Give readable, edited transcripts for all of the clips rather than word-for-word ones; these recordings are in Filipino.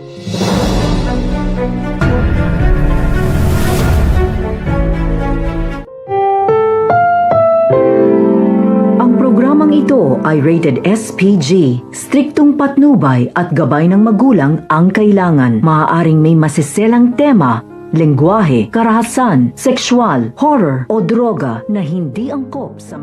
Ang programang ito ay rated SPG. Striktong patnubay at gabay ng magulang ang kailangan. Maaaring may masiselang tema, lengguwahe, karahasan, sexual, horror o droga na hindi angkop sa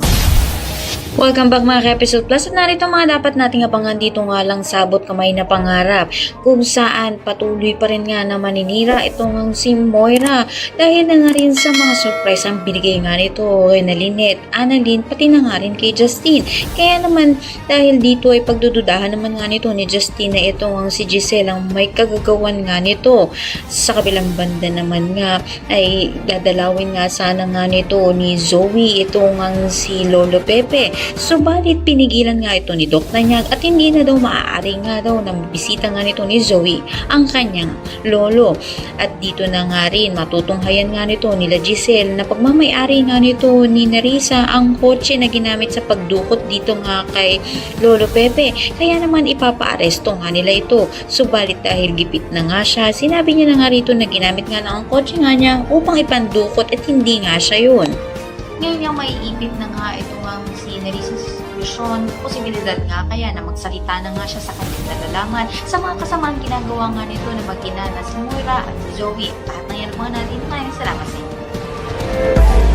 Welcome back mga ka-Episode Plus at narito mga dapat nating abangan dito nga lang sabot kamay na pangarap kung saan patuloy pa rin nga na maninira itong ang si Moira dahil na nga rin sa mga surprise ang binigay nga nito na Lynette, Annalyn pati na nga rin kay Justine. Kaya naman dahil dito ay pagdududahan naman nga nito ni Justine na itong ang si Giselle ang may kagagawan nga nito. Sa kabilang banda naman nga ay dadalawin nga sana nga nito ni Zoe itong ang si Lolo Pepe. Subalit pinigilan nga ito ni Doc Nanyag at hindi na daw maaari nga daw na bisita nga nito ni Zoe ang kanyang lolo. At dito na nga rin matutunghayan nga nito nila Giselle na pagmamayari nga nito ni Narisa ang kotse na ginamit sa pagdukot dito nga kay Lolo Pepe. Kaya naman ipapaaresto nga nila ito. Subalit dahil gipit na nga siya, sinabi niya na nga rito na ginamit nga na ang kotse nga niya upang ipandukot at hindi nga siya yun. Ngayon yung maiipit na nga itong ang si Narisa sa sitwasyon, posibilidad nga kaya na magsalita na nga siya sa kanyang nalalaman sa mga kasamaang ginagawa nga nito na mag-ina na si Moira at si Zoe. Lahat ng yan mga natin, maraming salamat sa inyo.